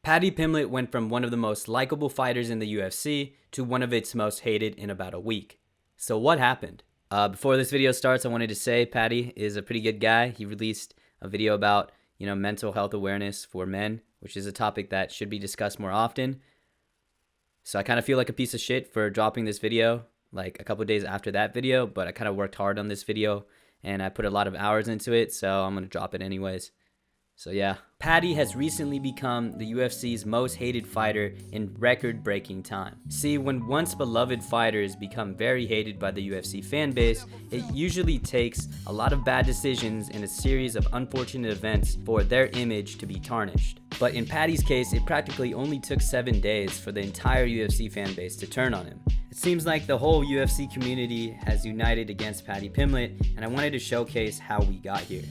Paddy Pimblett went from one of the most likable fighters in the UFC to one of its most hated in about a week. So what happened? Before this video starts, I wanted to say Paddy is a pretty good guy. He released a video about, mental health awareness for men, which is a topic that should be discussed more often. So I kind of feel like a piece of shit for dropping this video like a couple days after that video, but I kind of worked hard on this video and I put a lot of hours into it, so I'm going to drop it anyways. So yeah, Paddy has recently become the UFC's most hated fighter in record-breaking time. See, when once beloved fighters become very hated by the UFC fan base, it usually takes a lot of bad decisions and a series of unfortunate events for their image to be tarnished. But in Paddy's case, it practically only took 7 days for the entire UFC fan base to turn on him. It seems like the whole UFC community has united against Paddy Pimblett, and I wanted to showcase how we got here.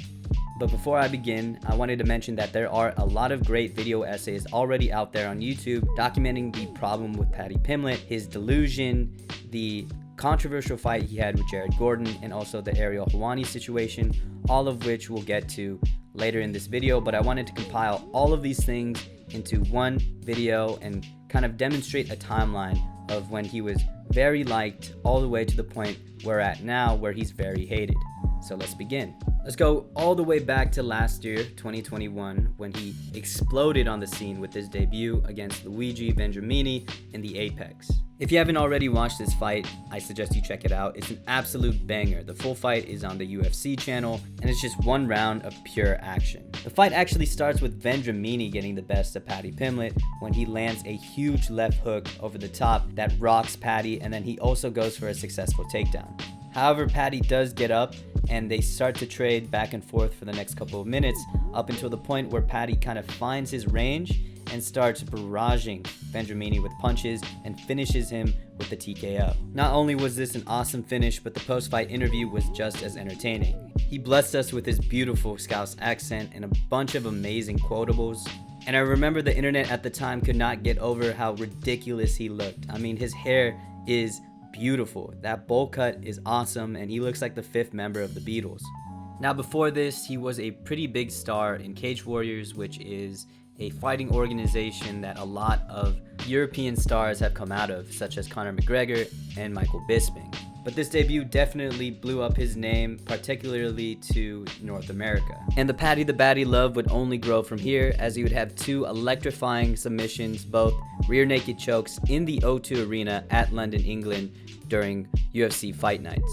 But before I begin, I wanted to mention that there are a lot of great video essays already out there on YouTube documenting the problem with Paddy Pimblett, his delusion, the controversial fight he had with Jared Gordon, and also the Ariel Helwani situation, all of which we'll get to later in this video. But I wanted to compile all of these things into one video and kind of demonstrate a timeline of when he was very liked all the way to the point we're at now where he's very hated. So let's begin. Let's go all the way back to last year, 2021, when he exploded on the scene with his debut against Luigi Vendramini in the Apex. If you haven't already watched this fight, I suggest you check it out. It's an absolute banger. The full fight is on the UFC channel, and it's just one round of pure action. The fight actually starts with Vendramini getting the best of Paddy Pimblett when he lands a huge left hook over the top that rocks Paddy, and then he also goes for a successful takedown. However, Paddy does get up and they start to trade back and forth for the next couple of minutes up until the point where Paddy kind of finds his range and starts barraging Vendramini with punches and finishes him with the TKO. Not only was this an awesome finish, but the post-fight interview was just as entertaining. He blessed us with his beautiful Scouse accent and a bunch of amazing quotables. And I remember the internet at the time could not get over how ridiculous he looked. I mean, his hair is beautiful. That bowl cut is awesome, and he looks like the 5th member of the Beatles. Now, before this, he was a pretty big star in Cage Warriors, which is a fighting organization that a lot of European stars have come out of, such as Conor McGregor and Michael Bisping. But this debut definitely blew up his name, particularly to North America. And the Paddy the Baddy love would only grow from here, as he would have 2 electrifying submissions, both rear naked chokes in the O2 Arena at London, England during UFC fight nights.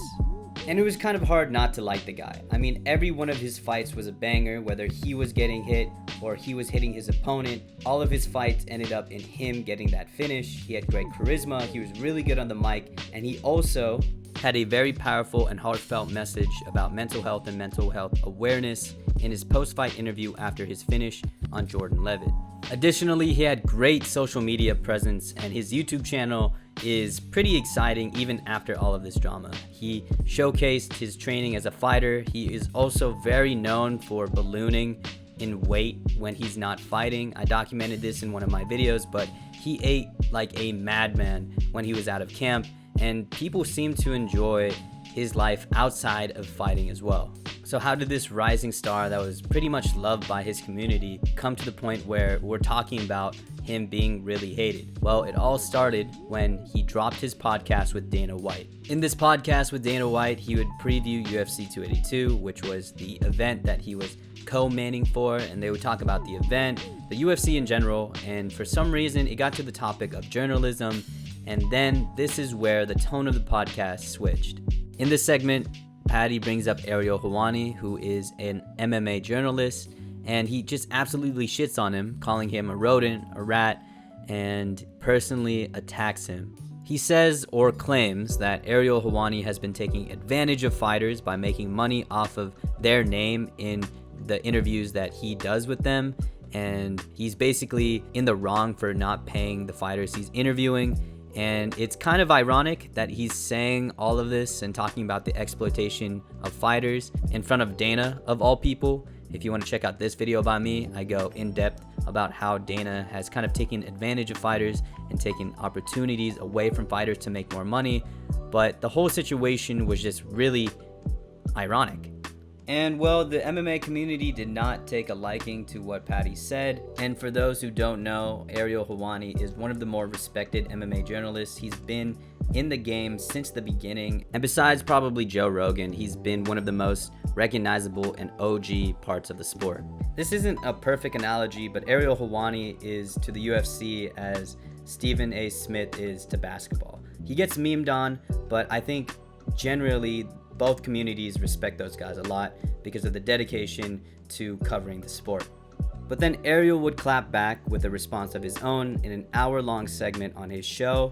And it was kind of hard not to like the guy. I mean, every one of his fights was a banger, whether he was getting hit or he was hitting his opponent. All of his fights ended up in him getting that finish. He had great charisma, he was really good on the mic, and he also had a very powerful and heartfelt message about mental health and mental health awareness in his post-fight interview after his finish on Jordan Levitt. Additionally, he had great social media presence, and his YouTube channel is pretty exciting even after all of this drama. He showcased his training as a fighter. He is also very known for ballooning in weight when he's not fighting. I documented this in one of my videos, but he ate like a madman when he was out of camp, and people seem to enjoy his life outside of fighting as well. So how did this rising star that was pretty much loved by his community come to the point where we're talking about him being really hated? Well, it all started when he dropped his podcast with Dana White. In this podcast with Dana White, he would preview UFC 282, which was the event that he was co-manning for, and they would talk about the event, the UFC in general, and for some reason it got to the topic of journalism, and then this is where the tone of the podcast switched. In this segment, Paddy brings up Ariel Helwani, who is an MMA journalist, and he just absolutely shits on him, calling him a rodent, a rat, and personally attacks him. He says or claims that Ariel Helwani has been taking advantage of fighters by making money off of their name in the interviews that he does with them, and he's basically in the wrong for not paying the fighters he's interviewing. And it's kind of ironic that he's saying all of this and talking about the exploitation of fighters in front of Dana, of all people. If you want to check out this video by me, I go in depth about how Dana has kind of taken advantage of fighters and taken opportunities away from fighters to make more money. But the whole situation was just really ironic. And well, the MMA community did not take a liking to what Paddy said. And for those who don't know, Ariel Helwani is one of the more respected MMA journalists. He's been in the game since the beginning. And besides probably Joe Rogan, he's been one of the most recognizable and OG parts of the sport. This isn't a perfect analogy, but Ariel Helwani is to the UFC as Stephen A. Smith is to basketball. He gets memed on, but I think generally both communities respect those guys a lot because of the dedication to covering the sport. But then Ariel would clap back with a response of his own in an hour-long segment on his show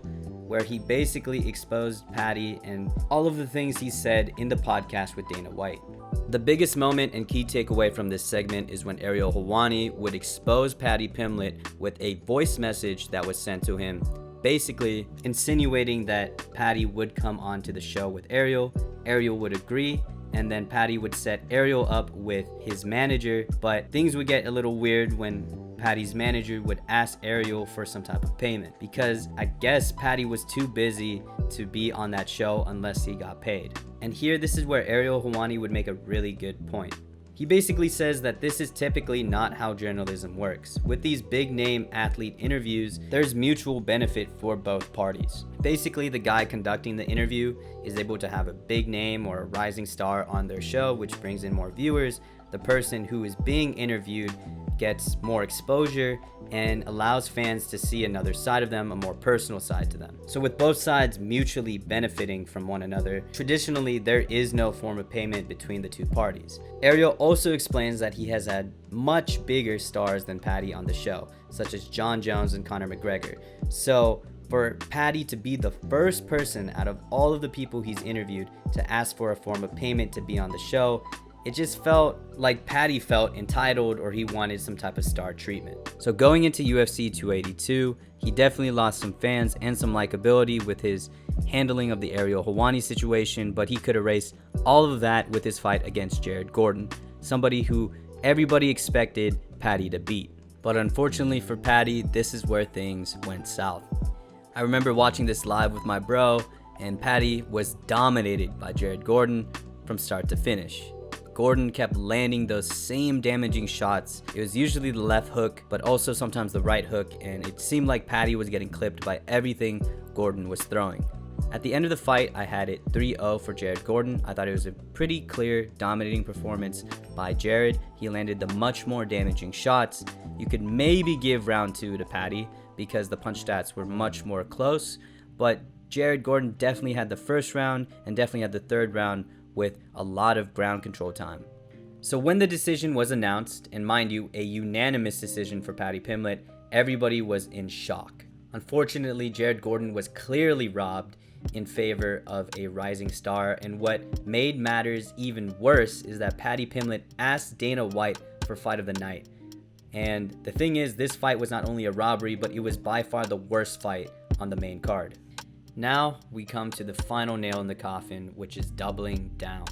where he basically exposed Paddy and all of the things he said in the podcast with Dana White. The biggest moment and key takeaway from this segment is when Ariel Helwani would expose Paddy Pimblett with a voice message that was sent to him, basically insinuating that Paddy would come onto the show with Ariel. Ariel would agree, and then Paddy would set Ariel up with his manager, but things would get a little weird when Paddy's manager would ask Ariel for some type of payment because I guess Paddy was too busy to be on that show unless he got paid. And here, this is where Ariel Helwani would make a really good point. He basically says that this is typically not how journalism works. With these big name athlete interviews, there's mutual benefit for both parties. Basically, the guy conducting the interview is able to have a big name or a rising star on their show, which brings in more viewers. The person who is being interviewed gets more exposure and allows fans to see another side of them, a more personal side to them. So with both sides mutually benefiting from one another, traditionally there is no form of payment between the two parties. Ariel also explains that he has had much bigger stars than Paddy on the show, such as Jon Jones and Conor McGregor. So for Paddy to be the first person out of all of the people he's interviewed to ask for a form of payment to be on the show, it just felt like Paddy felt entitled or he wanted some type of star treatment. So going into UFC 282, he definitely lost some fans and some likability with his handling of the Ariel Helwani situation, but he could erase all of that with his fight against Jared Gordon, somebody who everybody expected Paddy to beat. But unfortunately for Paddy, this is where things went south. I remember watching this live with my bro, and Paddy was dominated by Jared Gordon from start to finish. Gordon kept landing those same damaging shots. It was usually the left hook, but also sometimes the right hook, and it seemed like Paddy was getting clipped by everything Gordon was throwing. At the end of the fight, I had it 3-0 for Jared Gordon. I thought it was a pretty clear, dominating performance by Jared. He landed the much more damaging shots. You could maybe give round 2 to Paddy because the punch stats were much more close, but Jared Gordon definitely had the first round and definitely had the third round with a lot of ground control time. So when the decision was announced, and mind you, a unanimous decision for Paddy Pimblett, everybody was in shock. Unfortunately, Jared Gordon was clearly robbed in favor of a rising star, and what made matters even worse is that Paddy Pimblett asked Dana White for fight of the night. And the thing is, this fight was not only a robbery, but it was by far the worst fight on the main card. Now we come to the final nail in the coffin, which is doubling down.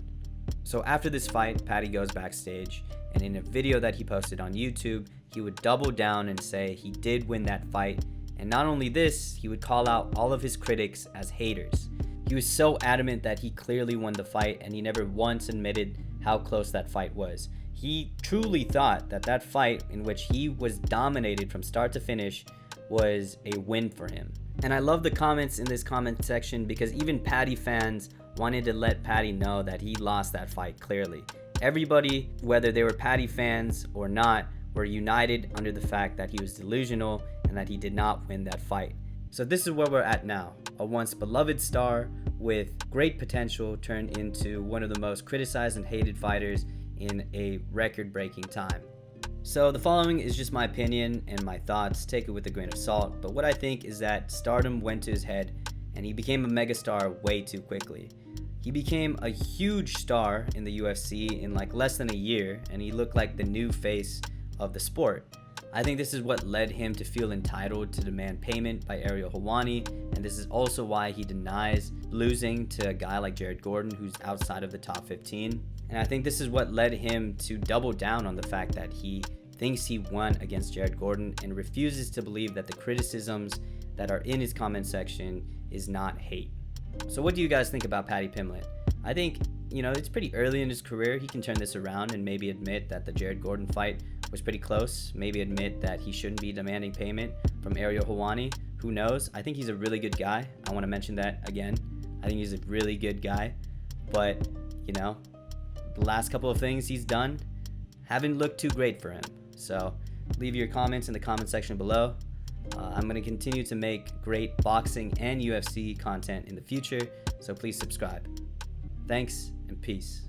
So after this fight, Paddy goes backstage, and in a video that he posted on YouTube, he would double down and say he did win that fight. And not only this, he would call out all of his critics as haters. He was so adamant that he clearly won the fight, and he never once admitted how close that fight was. He truly thought that that fight, in which he was dominated from start to finish, was a win for him. And I love the comments in this comment section because even Paddy fans wanted to let Paddy know that he lost that fight clearly. Everybody, whether they were Paddy fans or not, were united under the fact that he was delusional and that he did not win that fight. So this is where we're at now. A once beloved star with great potential turned into one of the most criticized and hated fighters in a record-breaking time. So the following is just my opinion and my thoughts, take it with a grain of salt, but what I think is that stardom went to his head and he became a megastar way too quickly. He became a huge star in the UFC in like less than a year, and he looked like the new face of the sport. I think this is what led him to feel entitled to demand payment by Ariel Helwani, and this is also why he denies losing to a guy like Jared Gordon who's outside of the top 15. And I think this is what led him to double down on the fact that he thinks he won against Jared Gordon and refuses to believe that the criticisms that are in his comment section is not hate. So what do you guys think about Paddy Pimblett? I think it's pretty early in his career. He can turn this around and maybe admit that the Jared Gordon fight was pretty close. Maybe admit that he shouldn't be demanding payment from Ariel Helwani. Who knows? I think he's a really good guy. I want to mention that again. I think he's a really good guy. But, the last couple of things he's done haven't looked too great for him. So leave your comments in the comment section below. I'm going to continue to make great boxing and UFC content in the future, so please subscribe. Thanks and peace.